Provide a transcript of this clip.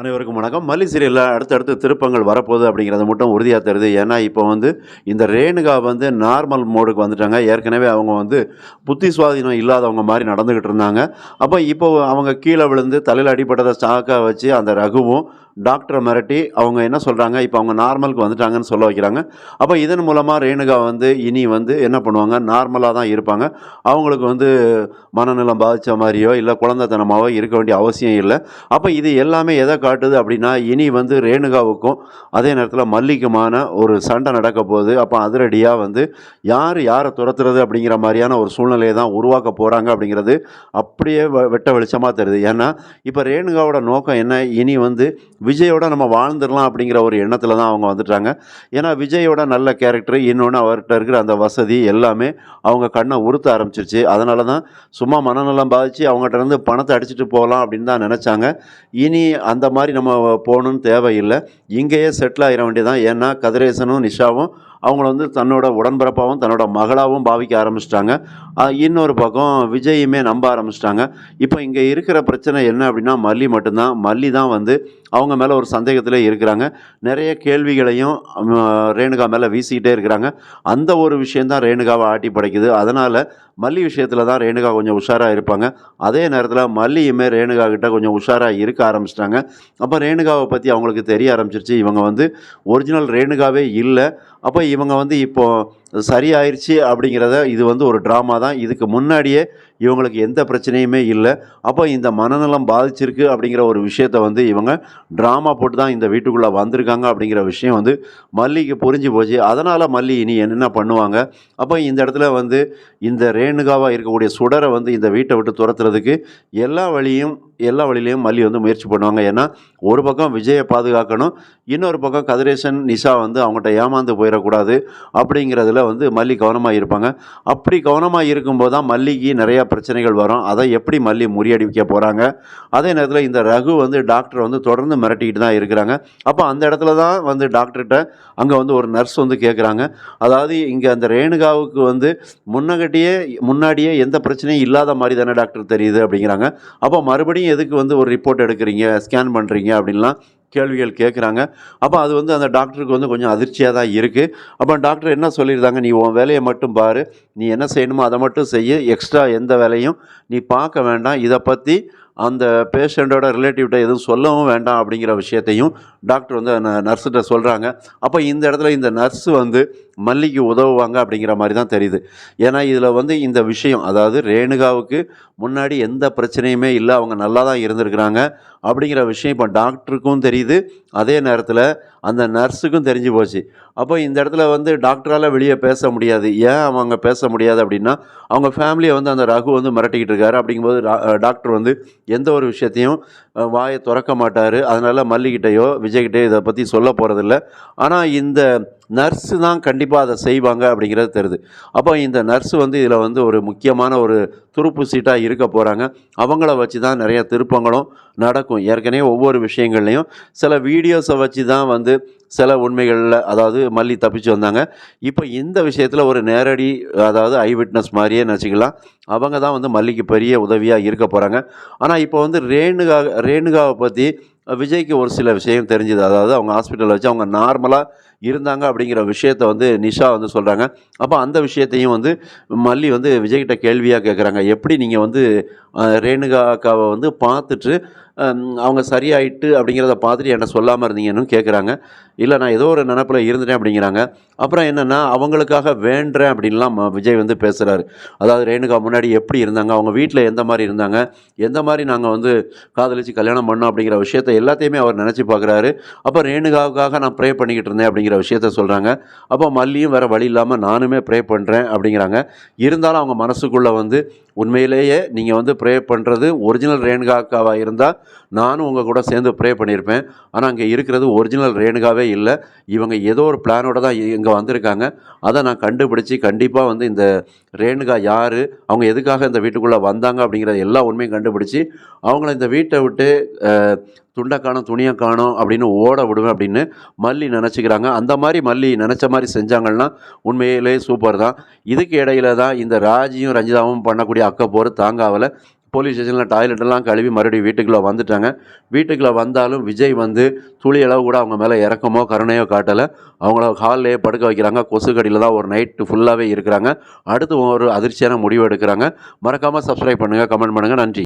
அனைவருக்கும் வணக்கம். மல்லி சீரியல்ல அடுத்தடுத்து திருப்பங்கள் வரப்போகுது அப்படிங்கிறத மட்டும் உறுதியா தருது. ஏன்னா, இப்போ இந்த ரேணுகா நார்மல் மோடுக்கு வந்துட்டாங்க. ஏற்கனவே அவங்க புத்தி சுவாதீனம் இல்லாதவங்க மாரி நடந்துகிட்டு இருந்தாங்க. அப்ப இப்போ அவங்க கீழ விழுந்து தலையில அடிபட்டத சாக்கா வச்சு அந்த ரகுவும் டாக்டர மிரட்டி அவங்க என்ன சொல்றாங்க, இப்ப அவங்க நார்மலுக்கு வந்துட்டாங்கன்னு சொல்ல வைக்கிறாங்க. அப்ப இதன் மூலமா ரேணுகா இனி என்ன பண்ணுவாங்க, நார்மலா தான் இருப்பாங்க. அவங்களுக்கு மனநலம் பாதிச்ச மாரியோ, இல்ல குழந்தைத்தனமாவோ இருக்க வேண்டிய அவசியம் இல்ல. அப்ப இது எல்லாமே எத காட்டுது அப்படின்னா, இனி ரேணுகாவுக்கும், அதே நேரத்தில மல்லிக்குமான ஒரு சண்டை நடக்க போகுது. அப்ப அதிரடியா யாரு யார துரத்துறது அப்படிங்கிற மாரியான ஒரு சூழ்நிலைய தான் உருவாக்க போறாங்க அப்படிங்கிறது அப்படியே வெட்ட வெளிச்சமா தெரியுது. ஏன்னா, இப்ப ரேணுகாவோட நோக்கம் என்ன? இனி விஜயோட நம்ம வாழ்ந்துடலாம் அப்படிங்கிற ஒரு எண்ணத்துல தான் அவங்க வந்துட்டாங்க. ஏன்னா, விஜயோட நல்ல கேரக்டர், இன்னொன்னு அவர்ட்ட இருக்கிற அந்த வசதி எல்லாமே அவங்க கண்ண உறுத்த ஆரம்பிச்சுருச்சு. அதனால தான் சும்மா மனநலம் பாதிச்சு அவங்கட்ட இருந்து பணத்த அடிச்சுட்டு போலாம் அப்படின்னு தான் நெனச்சாங்க. இனி அந்த மாரி நம்ம போணும்னு தேவையில்ல. இங்கேயே செட்டில் ஆயிர வேண்டியதுதான். ஏன்னா, கதிரேசனும், நிஷாவும் அவங்கள தன்னோட உடன்பிறப்பாவும், தன்னோட மகளாவும் பாவிக்க ஆரம்பிச்சுட்டாங்க. இன்னொரு பக்கம் விஜயுமே நம்ப ஆரம்பிச்சுட்டாங்க. இப்போ இங்க இருக்கிற பிரச்சனை என்ன அப்படின்னா, மல்லி மட்டும்தான். மல்லி தான் அவங்க மேல ஒரு சந்தேகத்திலே இருக்கிறாங்க. நெறைய கேள்விகளையும் ரேணுகா மேல வீசிக்கிட்டே இருக்கிறாங்க. அந்த ஒரு விஷயம் தான் ரேணுகாவ ஆட்டி படைக்குது. அதனால மல்லி விஷயத்துல தான் ரேணுகா கொஞ்சம் உஷாரா இருப்பாங்க. அதே நேரத்தில மல்லியுமே ரேணுகா கிட்ட கொஞ்சம் உஷாரா இருக்க ஆரம்பிச்சுட்டாங்க. அப்ப ரேணுகாவ பத்தி அவங்களுக்கு தெரிய ஆரம்பிச்சுருச்சு. இவங்க ஒரிஜினல் ரேணுகாவே இல்ல. அப்ப இவங்க இப்போ சரியாயிருச்சு அப்படிங்கிறத இது ஒரு ட்ராமா தான். இதுக்கு முன்னாடியே இவங்களுக்கு எந்த பிரச்சனையுமே இல்ல. அப்போ இந்த மனநலம் பாதிச்சிருக்கு அப்படிங்கிற ஒரு விஷயத்த இவங்க ட்ராமா போட்டு தான் இந்த வீட்டுக்குள்ள வந்திருக்காங்க அப்படிங்கிற விஷயம் மல்லிக்கு புரிஞ்சு போச்சு. அதனால மல்லி இனி என்ன பண்ணுவாங்க? அப்போ இந்த இடத்துல இந்த ரேணுகாவா இருக்கக்கூடிய சுடர இந்த வீட்ட விட்டு துரத்துறதுக்கு எல்லா வழியிலயும் மல்லி முயற்சி பண்ணுவாங்க. ஏன்னா, ஒரு பக்கம் விஜய பாதுகாக்கணும். இன்னொரு பக்கம் கதிரேசன், நிஷா அவங்கட்ட ஏமாந்து போயிறக்கூடாது அப்படிங்கிறதுல மல்லி கவனமா இருப்பாங்க. அப்படி கவனமா இருக்கும்போது தான் மல்லிக்கு நிறைய பிரச்சனைகள் வரும். அதை எப்படி மல்லி முறியடிக்க போறாங்க? அதே நேரத்தில இந்த ரகு டாக்டர தொடர்ந்து மிரட்டிக்கிட்டு தான் இருக்கிறாங்க. அப்ப அந்த இடத்துல தான் டாக்டர்ட்ட அங்க ஒரு நர்ஸ் கேட்குறாங்க. அதாவது இங்க அந்த ரேணுகாவுக்கு முன்னாடியே எந்த பிரச்சனையும் இல்லாத மாரி தானே டாக்டர் தெரியுது அப்படிங்கிறாங்க. அப்போ மறுபடியும் எதுக்கு ஒரு ரிப்போர்ட் எடுக்கிறீங்க, ஸ்கேன் பண்றீங்க அப்படின்லாம் கேள்விகள் கேட்குறாங்க. அப்போ அது அந்த டாக்டருக்கு கொஞ்சம் அதிர்ச்சியா தான் இருக்கு. அப்போ டாக்டர் என்ன சொல்லியிருந்தாங்க, "நீ உன் வேலைய மட்டும் பாரு. நீ என்ன செய்யணுமோ அத மட்டும் செய்யு. எக்ஸ்ட்ரா எந்த வேலையும் நீ பார்க்க வேண்டாம். இத பத்தி அந்த பேஷண்ட்டோட ரிலேட்டிவ்ட்ட எதுவும் சொல்லவும் வேண்டாம்." அப்படிங்கிற விஷயத்தையும் டாக்டர் நர்ஸ்ட்ட சொல்றாங்க. அப்போ இந்த இடத்துல இந்த நர்ஸ் மல்லிக்கு உதவுவாங்க அப்படிங்கிற மாரி தான் தெரியுது. ஏன்னா, இதில இந்த விஷயம், அதாவது ரேணுகாவுக்கு முன்னாடி எந்த பிரச்சனையுமே இல்ல. அவங்க நல்லா தான் இருந்திருக்கிறாங்க அப்படிங்கிற விஷயம் இப்போ டாக்டருக்கும் தெரியுது. அதே நேரத்தில அந்த நர்ஸுக்கும் தெரிஞ்சு போச்சு. அப்போ இந்த இடத்துல டாக்டரால வெளிய பேச முடியாது. ஏன் அவங்க பேச முடியாது அப்படின்னா, அவங்க ஃபேமிலிய அந்த ரகு மிரட்டிக்கிட்டு இருக்காரு. அப்படிங்கும்போது டாக்டர் எந்த ஒரு விஷயத்தையும் வாய தொறக்க மாட்டாரு. அதனால மல்லிகிட்டயோ, விஜய்கிட்டயோ இத பத்தி சொல்ல போறதில்ல. ஆனா இந்த நர்ஸு தான் கண்டிப்பா அத செய்வாங்க அப்படிங்கிறது தெரியுது. அப்போ இந்த நர்ஸு இதில ஒரு முக்கியமான ஒரு துருப்பு சீட்டா இருக்க போறாங்க. அவங்கள வச்சு தான் நெறைய திருப்பங்களும் நடக்கும். ஏற்கனவே ஒவ்வொரு விஷயங்கள்லயும் சில வீடியோஸ வச்சு தான் சில உண்மைகள்ல, அதாவது மல்லி தப்பிச்சு வந்தாங்க. இப்போ இந்த விஷயத்துல ஒரு நேரடி, அதாவது ஐ விட்னஸ் மாரியே நெனச்சுக்கலாம். அவங்க தான் மல்லிக்கு பெரிய உதவியா இருக்க போறாங்க. ஆனா இப்போ ரேணுகாவ பத்தி விஜய்க்கு ஒரு சில விஷயம் தெரிஞ்சுது. அதாவது அவங்க ஹாஸ்பிட்டல்ல வச்சு அவங்க நார்மலா இருந்தாங்க அப்படிங்கிற விஷயத்த நிஷா சொல்றாங்க. அப்ப அந்த விஷயத்தையும் மல்லி விஜய்கிட்ட கேள்வியா கேட்குறாங்க. எப்படி நீங்க ரேணுகா அக்காவ பார்த்துட்டு அவங்க சரியாயிட்டு அப்படிங்கிறத பார்த்துட்டு என்ட்ட சொல்லாம இருந்தீங்கன்னு கேட்குறாங்க. இல்ல, நான் ஏதோ ஒரு நெனப்புல இருந்துட்டேன் அப்படிங்கிறாங்க. அப்புறம் என்னன்னா, அவங்களுக்காக வேண்டுறேன் அப்படின்லாம் விஜய் பேசுறாரு. அதாவது ரேணுகா முன்னாடி எப்படி இருந்தாங்க, அவங்க வீட்ல எந்த மாரி இருந்தாங்க, எந்த மாரி நாங்க காதலிச்சு கல்யாணம் பண்ணோம் அப்படிங்கிற விஷயத்த எல்லாத்தையுமே அவர் நெனச்சு பார்க்குறாரு. அப்ப ரேணுகாவுக்காக நான் ப்ரே பண்ணிக்கிட்டு இருந்தேன் அப்படிங்கிற விஷயத்த சொல்றாங்க. அப்போ மல்லியும் வேற வழி இல்லாம நானுமே ப்ரே பண்றேன் அப்படிங்கிறாங்க. இருந்தாலும் அவங்க மனசுக்குள்ள உண்மையிலேயே நீங்க ப்ரே பண்றது ஒரிஜினல் ரேணுகா அக்காவா இருந்தா நானும் உங்க கூட சேர்ந்து ப்ரே பண்ணியிருப்பேன். ஆனா அங்க இருக்கிறது ஒரிஜினல் ரேணுகாவே இல்ல. இவங்க ஏதோ ஒரு பிளானோட தான் இங்க வந்திருக்காங்க. அத நான் கண்டுபிடிச்சு கண்டிப்பா இந்த ரேணுகா யாரு, அவங்க எதுக்காக இந்த வீட்டுக்குள்ள வந்தாங்க அப்படிங்கிற எல்லா உண்மையும் கண்டுபிடிச்சு, அவங்கள இந்த வீட்ட விட்டு துண்ட காணோம், துணிய காணோம் அப்படின்னு ஓட விடுவேன் அப்படின்னு மல்லி நெனச்சுக்கிறாங்க. அந்த மாரி மல்லி நெனச்ச மாரி செஞ்சாங்கன்னா உண்மையிலேயே சூப்பர் தான். இதுக்கு இடையில தான் இந்த ராஜியும், ரஞ்சிதாவும் பண்ணக்கூடிய அக்கப்போர் தாங்காவல போலீஸ் ஸ்டேஷனில் டாய்லெட்டெல்லாம் கழுவி மறுபடியும் வீட்டுக்குள்ளே வந்துட்டாங்க. வீட்டுக்குள்ளே வந்தாலும் விஜய் வந்து துளி அளவு கூட அவங்க மேலே இரக்கமோ கருணையோ காட்டலை. அவங்கள ஹால்லேயே படுக்க வைக்கிறாங்க. கொசு கடியில் தான் ஒரு நைட்டு ஃபுல்லாகவே இருக்கிறாங்க. அடுத்து ஒரு அதிர்ச்சியான முடிவு எடுக்கிறாங்க. மறக்காமல் சப்ஸ்கிரைப் பண்ணுங்கள், கமெண்ட் பண்ணுங்கள். நன்றி.